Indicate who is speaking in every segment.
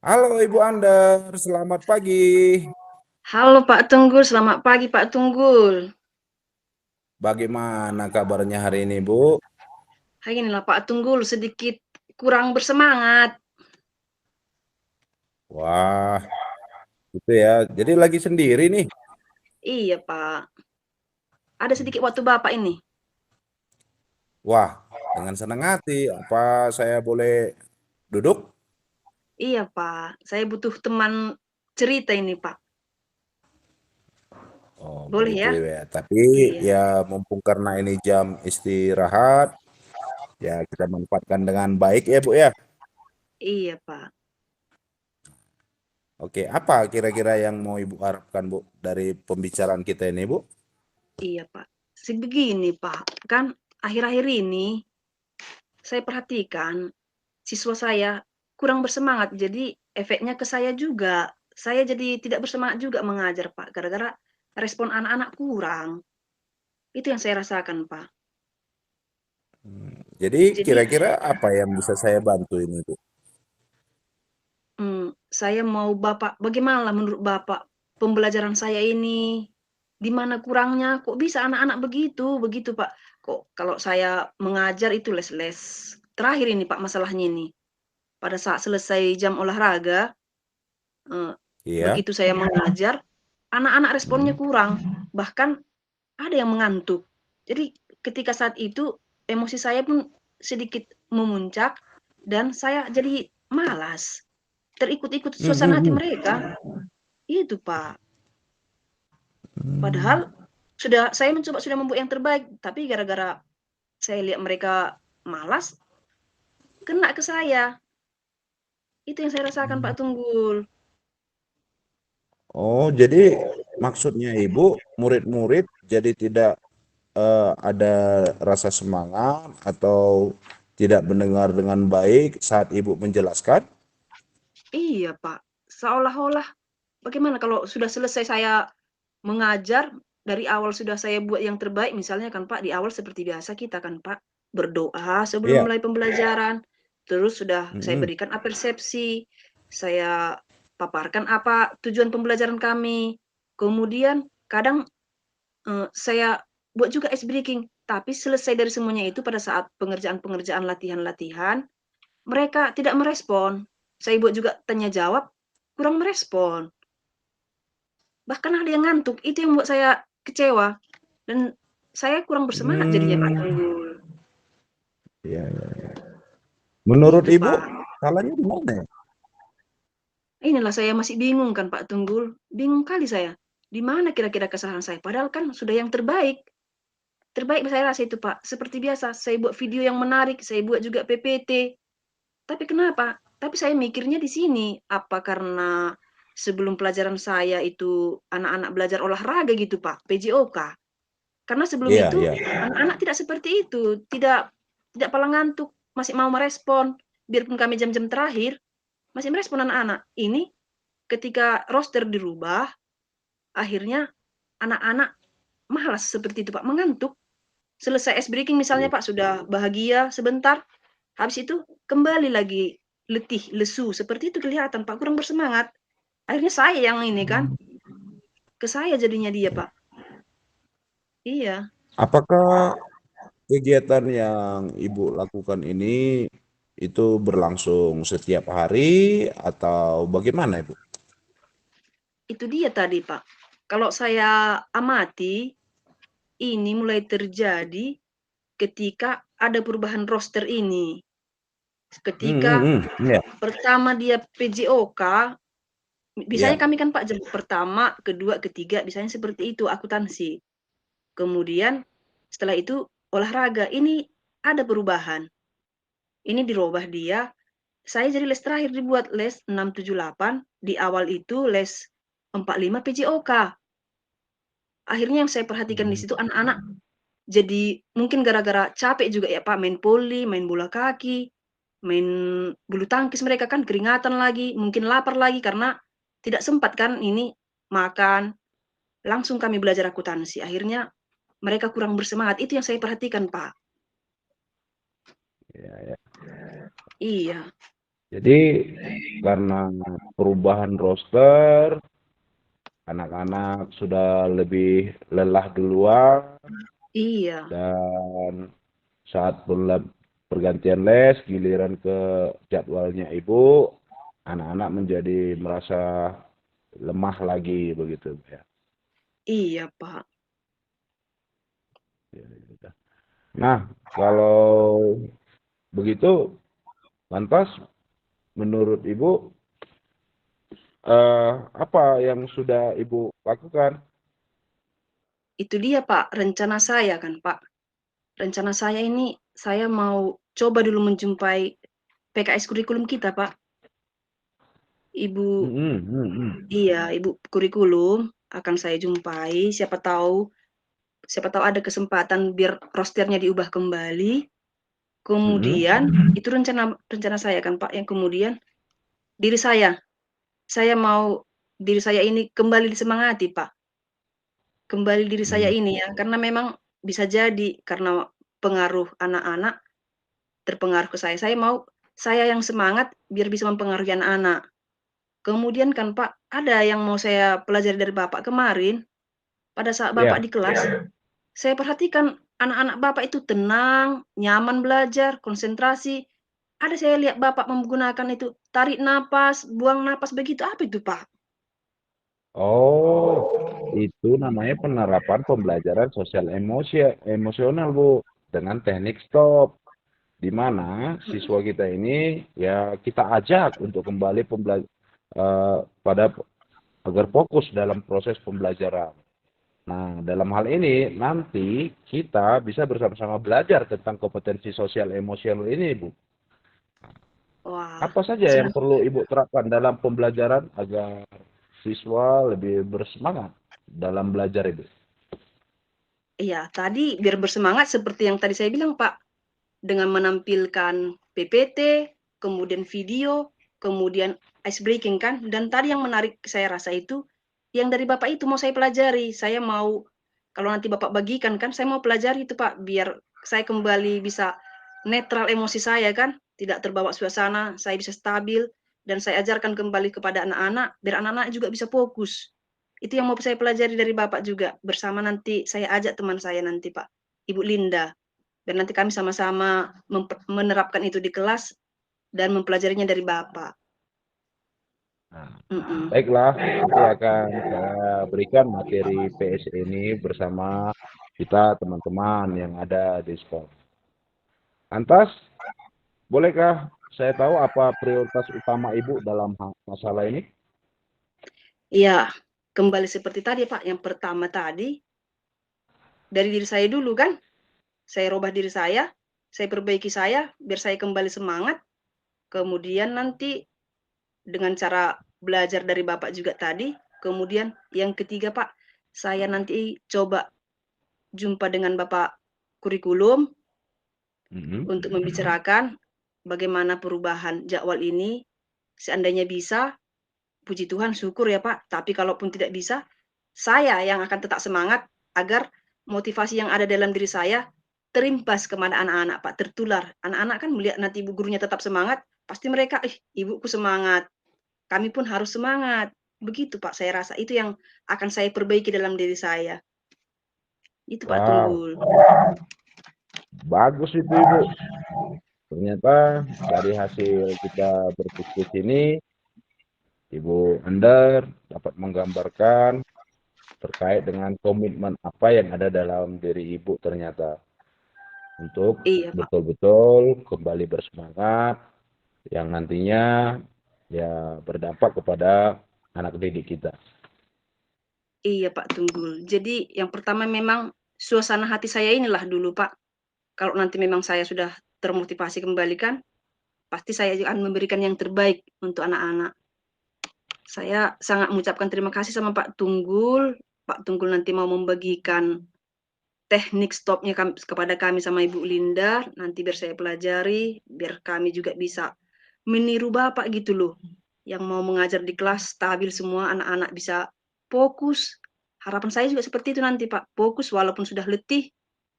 Speaker 1: Halo Ibu Ander, selamat pagi.
Speaker 2: Halo Pak Tunggul, selamat pagi Pak Tunggul.
Speaker 1: Bagaimana kabarnya hari ini, Bu?
Speaker 2: Hai inilah Pak Tunggul sedikit kurang bersemangat.
Speaker 1: Wah, itu ya. Jadi lagi sendiri nih.
Speaker 2: Iya Pak, ada sedikit waktu Bapak ini.
Speaker 1: Wah, dengan senang hati. Apa saya boleh duduk?
Speaker 2: Iya Pak, saya butuh teman cerita ini Pak.
Speaker 1: Oh,
Speaker 2: Boleh
Speaker 1: begitu
Speaker 2: ya?
Speaker 1: ya. Tapi
Speaker 2: Iya,
Speaker 1: ya mumpung karena ini jam istirahat, ya kita manfaatkan dengan baik ya, Bu ya.
Speaker 2: iya Pak,
Speaker 1: Oke, apa kira-kira yang mau Ibu harapkan, Bu, dari pembicaraan kita ini, Bu?
Speaker 2: iya Pak. Sebegini Pak, kan akhir-akhir ini saya perhatikan siswa saya kurang bersemangat, jadi efeknya ke saya juga. Saya jadi tidak bersemangat juga mengajar Pak, gara-gara respon anak-anak kurang. Itu yang saya rasakan, Pak.
Speaker 1: Jadi
Speaker 2: Jadi,
Speaker 1: kira-kira apa yang bisa saya bantu ini, Bu?
Speaker 2: saya mau Bapak bagaimana menurut Bapak pembelajaran saya ini, di mana kurangnya? Kok bisa anak-anak begitu begitu, Pak? Kok kalau saya mengajar itu les-les terakhir ini, Pak, masalahnya ini. Pada saat selesai jam olahraga, eee,
Speaker 1: Iya.
Speaker 2: begitu saya mengajar, anak-anak responnya
Speaker 1: Mm.
Speaker 2: kurang, bahkan ada yang mengantuk. Jadi ketika saat itu emosi saya pun sedikit memuncak dan saya jadi malas. Terikut-ikut
Speaker 1: Mhm,
Speaker 2: suasana hati
Speaker 1: mhm.
Speaker 2: mereka, itu Pak.
Speaker 1: Mmm,
Speaker 2: Padahal saya mencoba sudah membuat yang terbaik, tapi gara-gara saya lihat mereka malas, kena ke saya. Itu yang saya rasakan Pak Tunggul.
Speaker 1: oh, jadi maksudnya Ibu, murid-murid jadi tidak, ada rasa semangat atau tidak mendengar dengan baik saat Ibu menjelaskan?
Speaker 2: Iya Pak, seolah-olah bagaimana kalau sudah selesai saya mengajar, dari awal sudah saya buat yang terbaik, misalnya kan Pak, di awal seperti biasa kita kan Pak, berdoa sebelum
Speaker 1: Iya,
Speaker 2: mulai pembelajaran, terus sudah saya
Speaker 1: mhm,
Speaker 2: berikan persepsi, saya paparkan apa tujuan pembelajaran kami, kemudian kadang, saya buat juga ice breaking, tapi selesai dari semuanya itu pada saat pengerjaan-pengerjaan latihan-latihan, mereka tidak merespon. Saya buat juga tanya jawab, kurang merespon. Bahkan ada yang ngantuk, itu yang membuat saya kecewa dan saya kurang bersemangat jadinya, Pak
Speaker 1: mmm,
Speaker 2: Tunggul.
Speaker 1: iya, iya, iya. Menurut
Speaker 2: Itu,
Speaker 1: Ibu,
Speaker 2: Pak.
Speaker 1: salahnya di mana ya?
Speaker 2: Inilah saya masih bingung kan, Pak Tunggul. Bingung kali saya. Di mana kira-kira kesalahan saya? Padahal kan sudah yang terbaik. Terbaik saya rasa itu, Pak. Seperti biasa, saya buat video yang menarik, saya buat juga PPT. Tapi kenapa? Tapi saya mikirnya di sini, apa karena sebelum pelajaran saya itu anak-anak belajar olahraga gitu, Pak, PJOK. Karena sebelum
Speaker 1: Iya,
Speaker 2: itu
Speaker 1: iya.
Speaker 2: anak-anak tidak seperti itu, tidak tidak pala ngantuk, masih mau merespon. Biarpun kami jam-jam terakhir, masih merespon anak-anak. Ini ketika roster dirubah, akhirnya anak-anak malas seperti itu, Pak, mengantuk. Selesai ice breaking misalnya,
Speaker 1: Iya.
Speaker 2: Pak, sudah bahagia sebentar, habis itu kembali lagi letih, lesu, seperti itu kelihatan, Pak, kurang bersemangat. Akhirnya saya yang ini kan, ke saya jadinya dia,
Speaker 1: Iya.
Speaker 2: Pak. Iya.
Speaker 1: Apakah kegiatan yang Ibu lakukan ini itu berlangsung setiap hari atau bagaimana, Ibu?
Speaker 2: Itu dia tadi, Pak. Kalau saya amati, ini mulai terjadi ketika ada perubahan roster ini.
Speaker 1: Mhm,
Speaker 2: Ketika
Speaker 1: mhm, iya,
Speaker 2: pertama dia PJOK, biasanya
Speaker 1: iya.
Speaker 2: kami kan Pak jam pertama, kedua, ketiga, biasanya seperti itu akuntansi. Kemudian setelah itu olahraga, ini ada perubahan. Ini dirubah dia, saya jadi les terakhir dibuat les 6, 7, 8, di awal itu les 4, 5 PJOK. Akhirnya yang saya perhatikan di
Speaker 1: Mmm,
Speaker 2: situ anak-anak jadi mungkin gara-gara capek juga ya Pak, main voli, main bola kaki, main bulu tangkis mereka kan keringatan lagi, mungkin lapar lagi karena tidak sempat kan ini makan, langsung kami belajar akuntansi. Akhirnya mereka kurang bersemangat, itu yang saya perhatikan Pak.
Speaker 1: iya, iya.
Speaker 2: Iya,
Speaker 1: Jadi karena perubahan roster, anak-anak sudah lebih lelah duluan,
Speaker 2: Iya,
Speaker 1: dan saat pergantian les, giliran ke jadwalnya ibu, anak-anak menjadi merasa lemah lagi begitu ya.
Speaker 2: iya Pak.
Speaker 1: Nah, kalau begitu, lantas menurut ibu apa yang sudah ibu lakukan?
Speaker 2: Itu dia Pak, rencana saya kan Pak. Rencana saya ini, saya mau coba dulu menjumpai PKS kurikulum kita Pak. Ibu
Speaker 1: Mm-mm, mm-mm,
Speaker 2: iya, ibu kurikulum akan saya jumpai, siapa tahu ada kesempatan biar rosternya diubah kembali.
Speaker 1: mm-mm,
Speaker 2: Kemudian itu rencana rencana saya kan Pak, yang kemudian diri saya mau diri saya ini kembali disemangati Pak. Kembali diri saya
Speaker 1: mm.
Speaker 2: ini ya, karena memang bisa jadi karena pengaruh anak-anak terpengaruh ke saya. Saya yang semangat biar bisa mempengaruhi anak-anak. Kemudian kan Pak, ada yang mau saya pelajari dari Bapak kemarin, pada saat Bapak
Speaker 1: Ya.
Speaker 2: di kelas, saya perhatikan anak-anak Bapak itu tenang, nyaman belajar, konsentrasi. Ada saya lihat Bapak menggunakan itu, tarik napas, buang napas, begitu. Apa itu, Pak?
Speaker 1: Oh, itu namanya penerapan pembelajaran sosial emosional, Bu, dengan teknik stop, di mana
Speaker 2: Mhm.
Speaker 1: siswa kita ini ya kita ajak untuk kembali pada agar fokus dalam proses pembelajaran. Nah, dalam hal ini nanti kita bisa bersama-sama belajar tentang kompetensi sosial emosional ini, Bu.
Speaker 2: Wah,
Speaker 1: Apa saja yang
Speaker 2: senang.
Speaker 1: perlu Ibu terapkan dalam pembelajaran agar siswa lebih bersemangat dalam belajar itu?
Speaker 2: Iya, tadi biar bersemangat seperti yang tadi saya bilang, Pak, dengan menampilkan PPT, kemudian video, kemudian ice breaking kan, dan tadi yang menarik saya rasa itu, yang dari Bapak itu mau saya pelajari. Saya mau kalau nanti Bapak bagikan kan, saya mau pelajari itu Pak, biar saya kembali bisa netral emosi saya kan, tidak terbawa suasana, saya bisa stabil, dan saya ajarkan kembali kepada anak-anak, biar anak-anak juga bisa fokus. Itu yang mau saya pelajari dari Bapak juga, bersama nanti saya ajak teman saya nanti Pak, Ibu Linda. Dan nanti kami sama-sama menerapkan itu di kelas dan mempelajarinya dari Bapak.
Speaker 1: Nah,
Speaker 2: Mhm.
Speaker 1: baiklah, nanti akan saya berikan materi PS ini bersama kita teman-teman yang ada di sekolah. Lantas, bolehkah saya tahu apa prioritas utama Ibu dalam masalah ini?
Speaker 2: Iya, kembali seperti tadi Pak, yang pertama tadi, dari diri saya dulu kan, saya rubah diri saya perbaiki saya, biar saya kembali semangat, kemudian nanti dengan cara belajar dari Bapak juga tadi, kemudian yang ketiga Pak, saya nanti coba jumpa dengan Bapak kurikulum
Speaker 1: Mhm.
Speaker 2: untuk membicarakan bagaimana perubahan jadwal ini, seandainya bisa, puji Tuhan, syukur ya Pak, tapi kalaupun tidak bisa, saya yang akan tetap semangat agar motivasi yang ada dalam diri saya terimbas kepada anak-anak Pak, tertular. Anak-anak kan melihat nanti ibu gurunya tetap semangat, pasti mereka, "Ih, ibuku semangat, kami pun harus semangat." Begitu Pak, saya rasa itu yang akan saya perbaiki dalam diri saya. Itu Pak
Speaker 1: Wow,
Speaker 2: Tunggul.
Speaker 1: bagus itu Ibu. Ternyata dari hasil kita berdiskusi ini, Ibu Ender dapat menggambarkan terkait dengan komitmen apa yang ada dalam diri Ibu ternyata untuk
Speaker 2: Iya Pak.
Speaker 1: betul-betul kembali bersemangat yang nantinya ya berdampak kepada anak didik kita.
Speaker 2: Iya Pak Tunggul. Jadi yang pertama memang suasana hati saya inilah dulu Pak, kalau nanti memang saya sudah termotivasi kembali kan, pasti saya juga akan memberikan yang terbaik untuk anak-anak. Saya sangat mengucapkan terima kasih sama Pak Tunggul. Pak Tunggul nanti mau membagikan teknik stopnya kepada kami sama Ibu Linda, nanti biar saya pelajari, biar kami juga bisa meniru Bapak gitu loh, yang mau mengajar di kelas stabil semua, anak-anak bisa fokus. Harapan saya juga seperti itu nanti Pak, fokus walaupun sudah letih,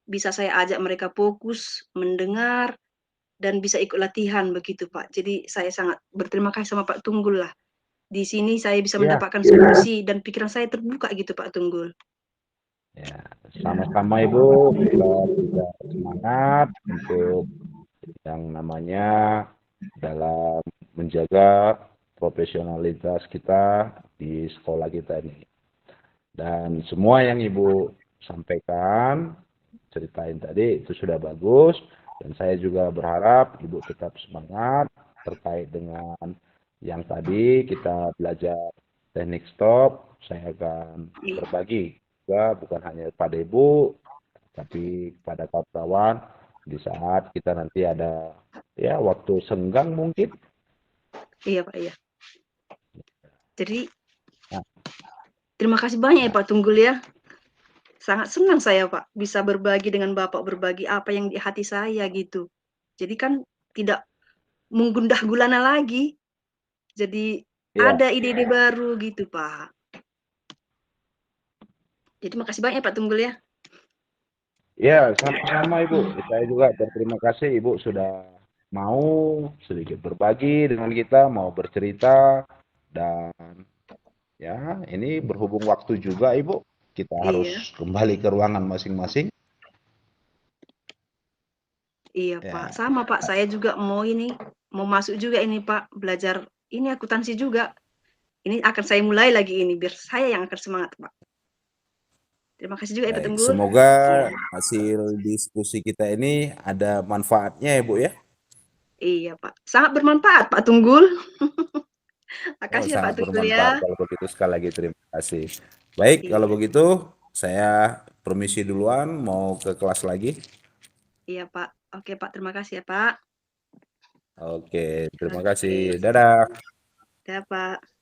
Speaker 2: bisa saya ajak mereka fokus, mendengar, dan bisa ikut latihan begitu Pak. Jadi saya sangat berterima kasih sama Pak Tunggul lah. Di sini saya bisa
Speaker 1: Ya,
Speaker 2: mendapatkan solusi dan pikiran saya terbuka gitu Pak Tunggul.
Speaker 1: ya, sama-sama Ibu, kita juga semangat untuk yang namanya dalam menjaga profesionalitas kita di sekolah kita ini. Dan semua yang Ibu sampaikan, ceritain tadi itu sudah bagus. Dan saya juga berharap Ibu tetap semangat terkait dengan yang tadi kita belajar teknik stop. Saya akan
Speaker 2: Iya,
Speaker 1: berbagi juga bukan hanya pada Ibu, tapi pada kawan-kawan di saat kita nanti ada ya waktu senggang mungkin.
Speaker 2: iya Pak, iya. Jadi
Speaker 1: Nah,
Speaker 2: terima kasih banyak ya
Speaker 1: ya,
Speaker 2: Pak Tunggul ya. Sangat senang saya Pak bisa berbagi dengan Bapak, berbagi apa yang di hati saya gitu. Jadi kan tidak menggundah gulana lagi. Jadi
Speaker 1: ya,
Speaker 2: ada ide-ide baru gitu Pak. Jadi makasih banyak ya Pak Tunggul ya.
Speaker 1: ya, sama-sama Ibu. Saya juga berterima kasih Ibu sudah mau sedikit berbagi dengan kita, mau bercerita, dan ya ini berhubung waktu juga Ibu, kita harus
Speaker 2: Iya,
Speaker 1: kembali ke ruangan masing-masing.
Speaker 2: iya Pak.
Speaker 1: Ya,
Speaker 2: Sama Pak, saya juga mau ini, mau masuk juga ini Pak, belajar ini akuntansi juga. Ini akan saya mulai lagi ini, biar saya yang akan semangat Pak. Terima kasih juga ya Pak
Speaker 1: baik.
Speaker 2: Tunggul.
Speaker 1: Semoga
Speaker 2: Iya,
Speaker 1: hasil diskusi kita ini ada manfaatnya ya Bu ya.
Speaker 2: iya Pak. Sangat bermanfaat Pak Tunggul.
Speaker 1: Oh,
Speaker 2: Makasih ya Pak
Speaker 1: sangat
Speaker 2: Tunggul
Speaker 1: bermanfaat
Speaker 2: ya.
Speaker 1: kalau begitu. Sekali lagi terima kasih. Baik, kalau
Speaker 2: Iya,
Speaker 1: begitu saya permisi duluan mau ke kelas lagi.
Speaker 2: iya Pak. Oke Pak, terima kasih ya Pak.
Speaker 1: Oke, terima kasih.
Speaker 2: Oke,
Speaker 1: Dadah.
Speaker 2: dah Pak.